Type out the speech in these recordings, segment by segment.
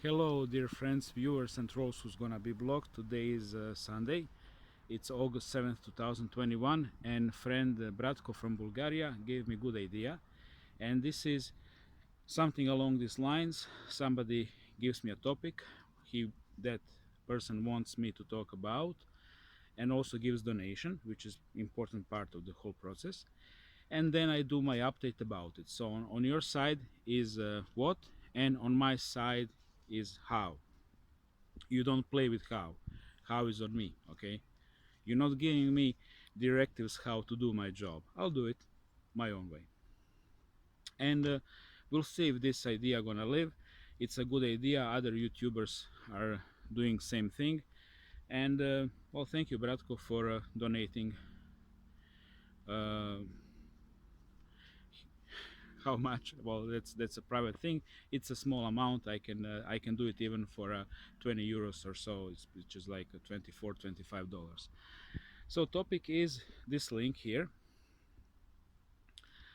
Hello, dear friends, viewers, and trolls who's gonna be blocked. Today is Sunday. It's August 7th, 2021, and friend Bratko from Bulgaria gave me good idea. And this is something along these lines. Somebody gives me a topic that person wants me to talk about, and also gives donation, which is important part of the whole process. And then I do my update about it. So on your side is what, and on my side is how. You don't play with how is on me. Okay, you're not giving me directives how to do my job. I'll do it my own way, and we'll see if this idea gonna live. It's a good idea. Other YouTubers are doing same thing, and well, thank you, Bratko, for donating. uh, how much? Well, that's a private thing. It's a small amount. I can do it even for 20 euros or so. Which is like $24-25. So topic is this link here.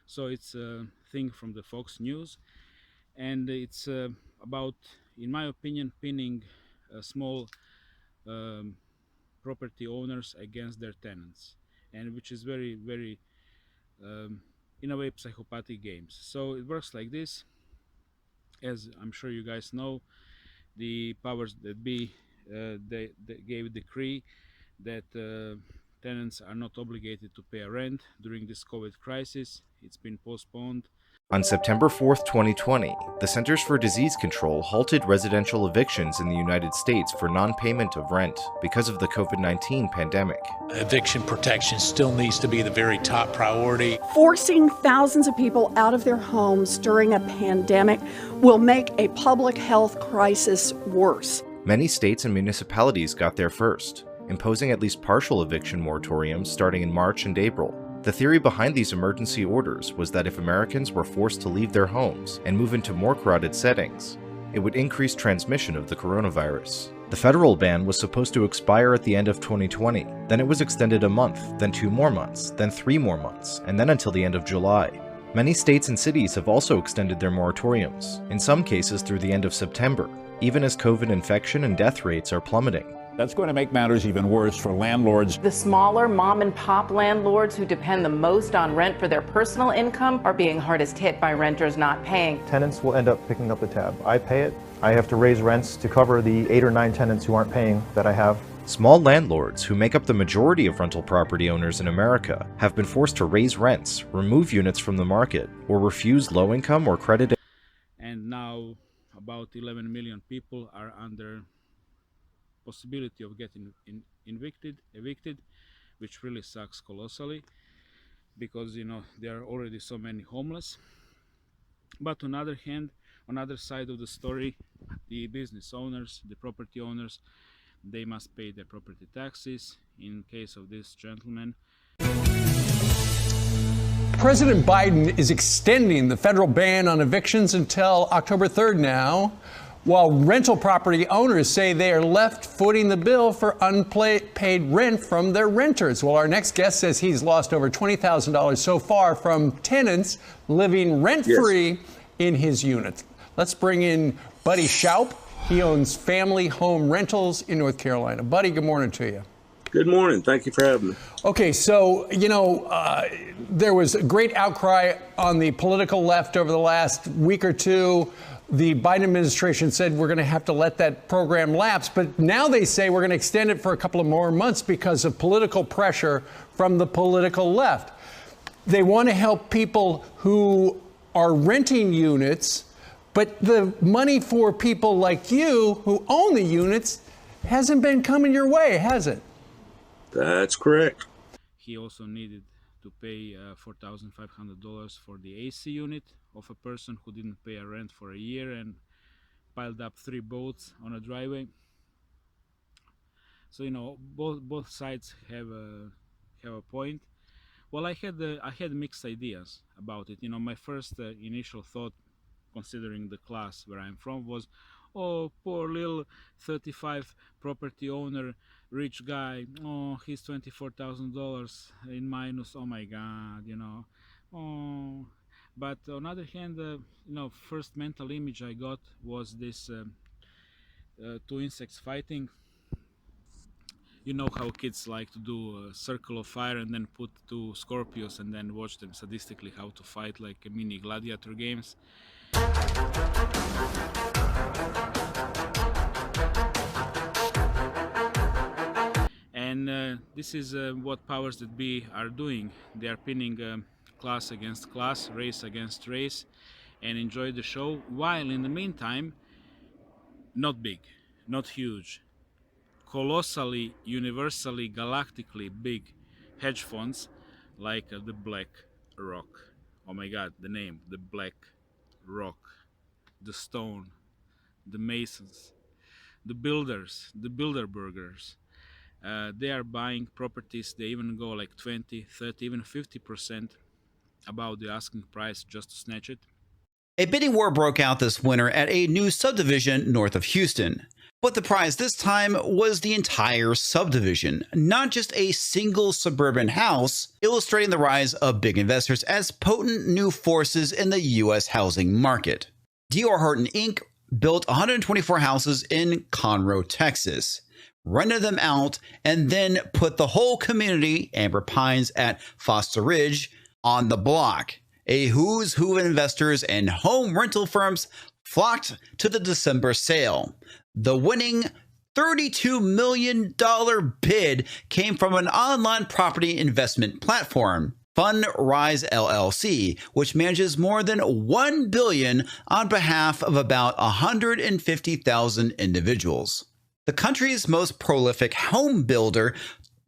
So it's a thing from the Fox News, and it's about, in my opinion, pinning small property owners against their tenants, and which is very in a way psychopathic games. So it works like this. As I'm sure you guys know, the powers that be, they gave a decree that tenants are not obligated to pay a rent during this COVID crisis. It's been postponed. On September 4th, 2020, the Centers for Disease Control halted residential evictions in the United States for non-payment of rent because of the COVID-19 pandemic. Eviction protection still needs to be the very top priority. Forcing thousands of people out of their homes during a pandemic will make a public health crisis worse. Many states and municipalities got there first, imposing at least partial eviction moratoriums starting in March and April. The theory behind these emergency orders was that if Americans were forced to leave their homes and move into more crowded settings, it would increase transmission of the coronavirus. The federal ban was supposed to expire at the end of 2020, then it was extended a month, then 2 more months, then 3 more months, and then until the end of July. Many states and cities have also extended their moratoriums, in some cases through the end of September, even as COVID infection and death rates are plummeting. That's going to make matters even worse for landlords. The smaller mom and pop landlords who depend the most on rent for their personal income are being hardest hit by renters not paying. Tenants will end up picking up the tab. I pay it. I have to raise rents to cover the 8 or 9 tenants who aren't paying that I have. Small landlords, who make up the majority of rental property owners in America, have been forced to raise rents, remove units from the market, or refuse low-income or credit. And now about 11 million people are under possibility of getting evicted, which really sucks colossally, because there are already so many homeless. But on the other hand, on the other side of the story, the business owners, the property owners, they must pay their property taxes. In case of this gentleman, President Biden is extending the federal ban on evictions until October 3rd now, while rental property owners say they are left footing the bill for unpaid rent from their renters. Well, our next guest says he's lost over $20,000 so far from tenants living rent-free in his unit. Let's bring in Buddy Shoup. He owns family home rentals in North Carolina. Buddy, good morning to you. Good morning. Thank you for having me. Okay, so, there was a great outcry on the political left over the last week or two. The Biden administration said we're going to have to let that program lapse, but now they say we're going to extend it for a couple of more months because of political pressure from the political left. They want to help people who are renting units, but the money for people like you who own the units hasn't been coming your way, has it? That's correct. he also needed to pay $4,500 for the AC unit of a person who didn't pay a rent for a year and piled up 3 boats on a driveway. So both sides have a point. Well, I had mixed ideas about it. My first initial thought, considering the class where I'm from, was, oh, poor little 35 property owner, rich guy. Oh, he's $24,000 in minus. Oh my God, Oh, but on the other hand, first mental image I got was this two insects fighting. You know how kids like to do a circle of fire and then put two Scorpios and then watch them sadistically how to fight like a mini gladiator games. And this is what powers that be are doing. They are pinning class against class, race against race, and enjoy the show, while in the meantime, not big, not huge, colossally, universally, galactically big hedge funds like the BlackRock. Oh my God, the name, the BlackRock, the Stone, the Masons, the builders, the Bilderbergers. They are buying properties. They even go like 20, 30, even 50% above the asking price just to snatch it. A bidding war broke out this winter at a new subdivision north of Houston. But the prize this time was the entire subdivision, not just a single suburban house, illustrating the rise of big investors as potent new forces in the U.S. housing market. D.R. Horton Inc. built 124 houses in Conroe, Texas, rented them out, and then put the whole community, Amber Pines at Foster Ridge, on the block. A who's who of investors and home rental firms flocked to the December sale. The winning $32 million bid came from an online property investment platform, Fundrise LLC, which manages more than $1 billion on behalf of about 150,000 individuals. The country's most prolific home builder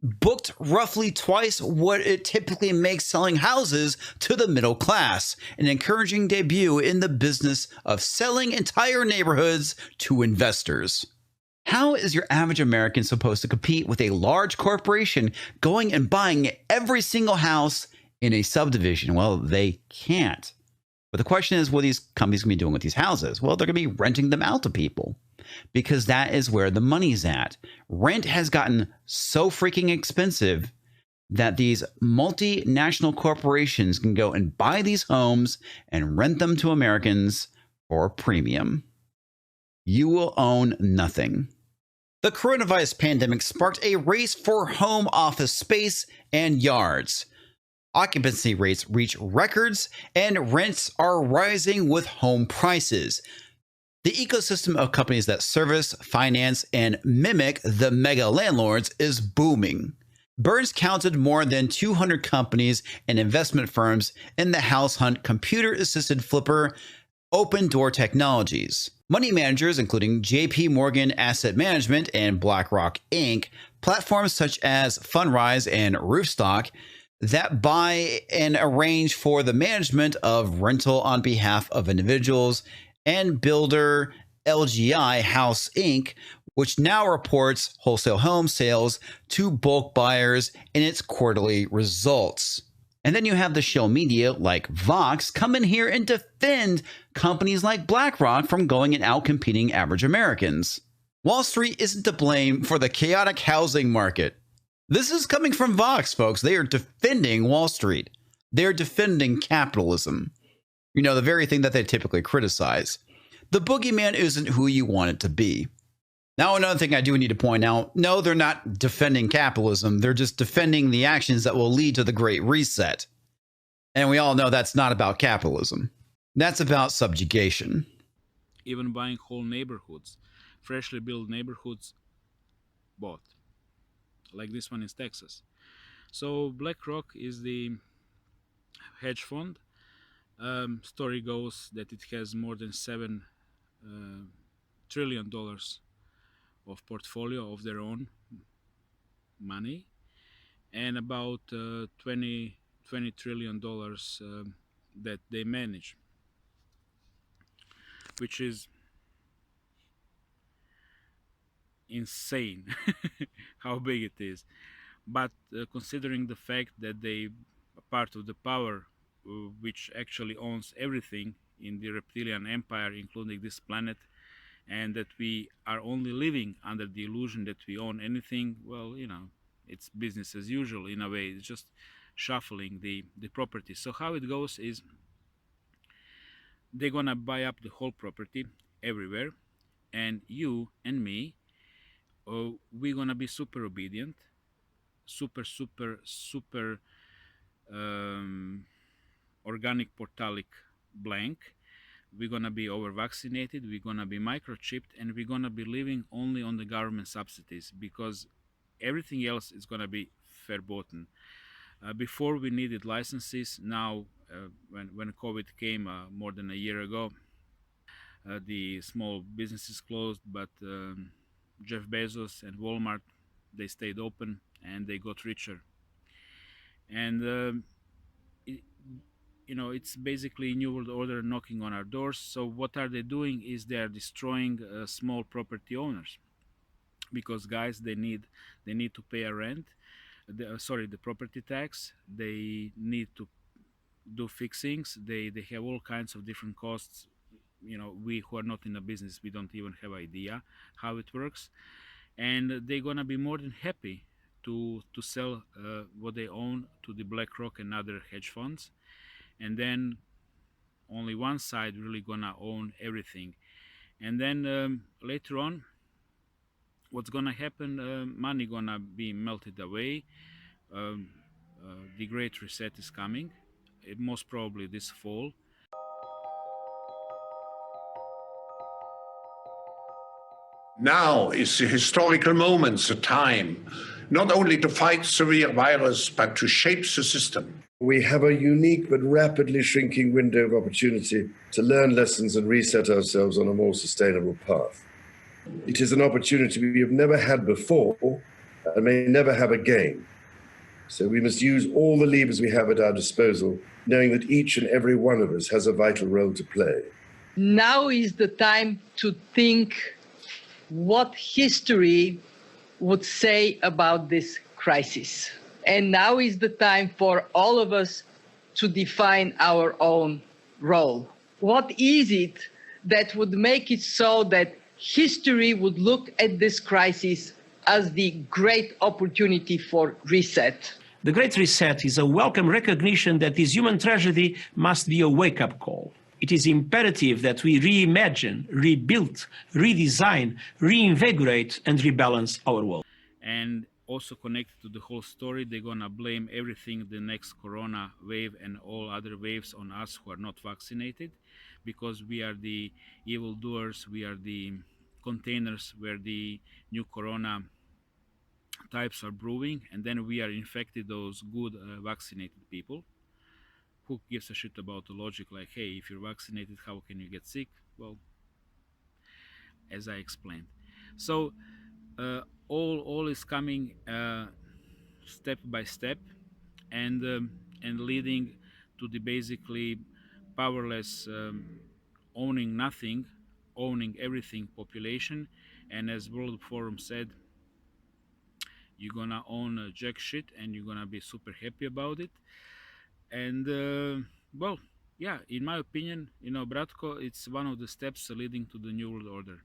booked roughly twice what it typically makes selling houses to the middle class, an encouraging debut in the business of selling entire neighborhoods to investors. How is your average American supposed to compete with a large corporation going and buying every single house in a subdivision? Well, they can't. But the question is, what are these companies going to be doing with these houses? Well, they're going to be renting them out to people, because that is where the money's at. Rent has gotten so freaking expensive that these multinational corporations can go and buy these homes and rent them to Americans for a premium. You will own nothing. The coronavirus pandemic sparked a race for home office space and yards. Occupancy rates reach records, and rents are rising with home prices. The ecosystem of companies that service, finance, and mimic the mega landlords is booming. Burns counted more than 200 companies and investment firms in the house hunt computer-assisted flipper Open Door Technologies. Money managers, including JP Morgan Asset Management and BlackRock Inc., platforms such as Fundrise and Roofstock, that buy and arrange for the management of rental on behalf of individuals, and builder LGI House Inc., which now reports wholesale home sales to bulk buyers in its quarterly results. And then you have the show media like Vox come in here and defend companies like BlackRock from going and outcompeting average Americans. Wall Street isn't to blame for the chaotic housing market. This is coming from Vox, folks. They are defending Wall Street. They're defending capitalism. You know, the very thing that they typically criticize. The boogeyman isn't who you want it to be. Now, another thing I do need to point out, no, they're not defending capitalism. They're just defending the actions that will lead to the Great Reset. And we all know that's not about capitalism. That's about subjugation. Even buying whole neighborhoods, freshly built neighborhoods, bought. Like this one in Texas. So BlackRock is the hedge fund. Story goes that it has more than $7 trillion of portfolio of their own money, and about $20 trillion that they manage, which is insane how big it is. But considering the fact that they are part of the power which actually owns everything in the reptilian empire, including this planet, and that we are only living under the illusion that we own anything, well, you know, it's business as usual in a way. It's just shuffling the property. So how it goes is they're gonna buy up the whole property everywhere, and you and me, we're gonna be super obedient, super organic portalic blank. We're gonna be over vaccinated, we're gonna be microchipped, and we're gonna be living only on the government subsidies, because everything else is gonna be verboten. Before we needed licenses. Now, when COVID came more than a year ago, the small businesses closed, but Jeff Bezos and Walmart, they stayed open and they got richer. And it's basically New World Order knocking on our doors. So what are they doing is they are destroying small property owners, because guys, they need to pay a rent, the property tax. They need to do fixings. They have all kinds of different costs. We who are not in the business, we don't even have idea how it works, and they're gonna be more than happy to sell what they own to the BlackRock and other hedge funds, and then only one side really gonna own everything. And then later on, what's gonna happen? Money gonna be melted away. The Great Reset is coming, most probably this fall. Now is the historical moment, the time, not only to fight severe virus, but to shape the system. We have a unique but rapidly shrinking window of opportunity to learn lessons and reset ourselves on a more sustainable path. It is an opportunity we have never had before and may never have again. So we must use all the levers we have at our disposal, knowing that each and every one of us has a vital role to play. Now is the time to think what history would say about this crisis. And now is the time for all of us to define our own role. What is it that would make it so that history would look at this crisis as the great opportunity for reset? The Great Reset is a welcome recognition that this human tragedy must be a wake-up call. It is imperative that we reimagine, rebuild, redesign, reinvigorate, and rebalance our world. And also connected to the whole story, they're gonna blame everything, the next corona wave and all other waves, on us who are not vaccinated, because we are the evildoers, we are the containers where the new corona types are brewing, and then we are infected those good vaccinated people. Who gives a shit about the logic, like, hey, if you're vaccinated, how can you get sick? Well, as I explained. So all is coming step by step, and leading to the basically powerless, owning nothing, owning everything population. And as World Forum said, you're gonna own jack shit and you're gonna be super happy about it. And well, yeah, in my opinion, Bratko, it's one of the steps leading to the New World Order.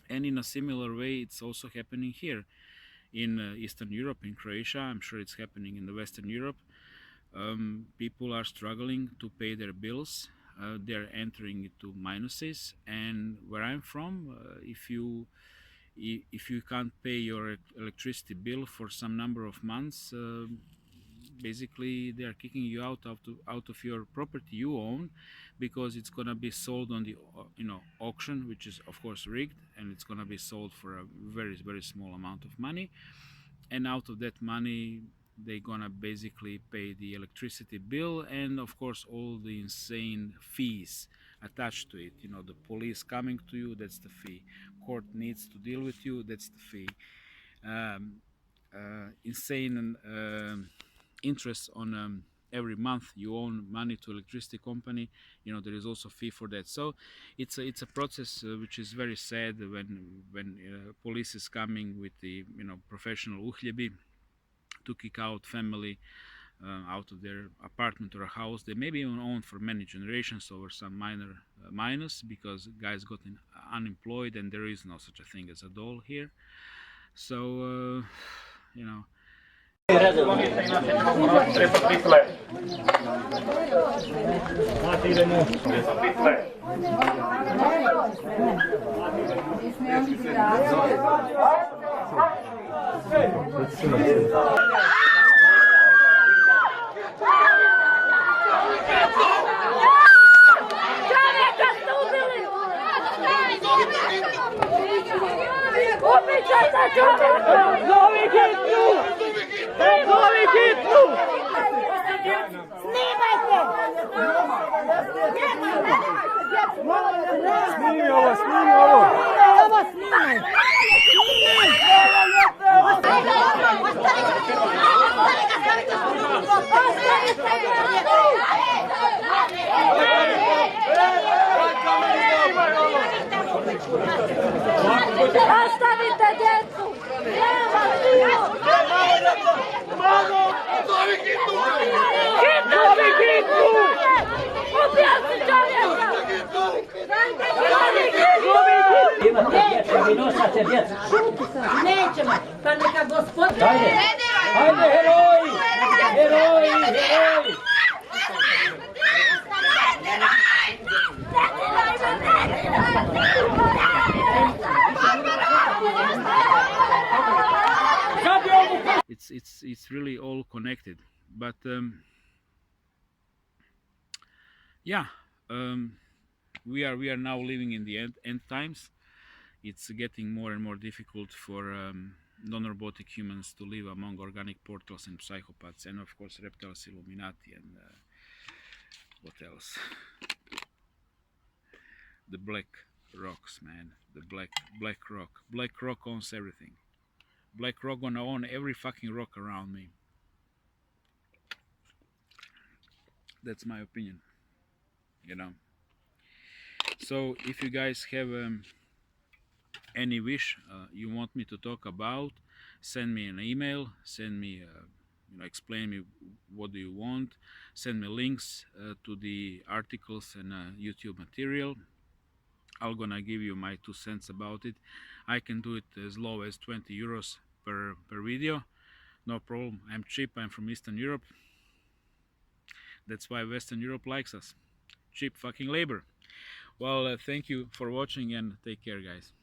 And in a similar way, it's also happening here in Eastern Europe, in Croatia. I'm sure it's happening in the Western Europe. People are struggling to pay their bills. They're entering into minuses. And where I'm from, if you can't pay your electricity bill for some number of months, basically they are kicking you out of your property you own, because it's gonna be sold on the auction, which is of course rigged, and it's gonna be sold for a very, very small amount of money. And out of that money, they're gonna basically pay the electricity bill, and of course all the insane fees attached to it. The police coming to you, that's the fee. Court needs to deal with you, that's the fee. Insane interest on every month you own money to electricity company. There is also fee for that. So it's a process which is very sad when police is coming with the professional uhljebi to kick out family out of their apartment or a house they maybe even owned for many generations over some minor minus, because guys got unemployed and there is no such a thing as a dole here. So Ostavite djecu! Hitnu! Ubijati čovjeka! Imate djecu, vi nosate djecu. Nećemo, pa neka gospodin... Ajde, heroji! It's really all connected, but we are now living in the end times. It's getting more and more difficult for non-robotic humans to live among organic portals and psychopaths, and of course reptiles, Illuminati, and what else? The Black Rocks, man. The BlackRock. BlackRock owns everything. BlackRock gonna own every fucking rock around me. That's my opinion, you know. So if you guys have any wish you want me to talk about, send me an email, send me explain me what do you want, send me links to the articles and YouTube material. I'm gonna give you my 2 cents about it. I can do it as low as 20 euros per video, no problem. I'm cheap, I'm from Eastern Europe. That's why Western Europe likes us. Cheap fucking labor. Well, thank you for watching and take care, guys.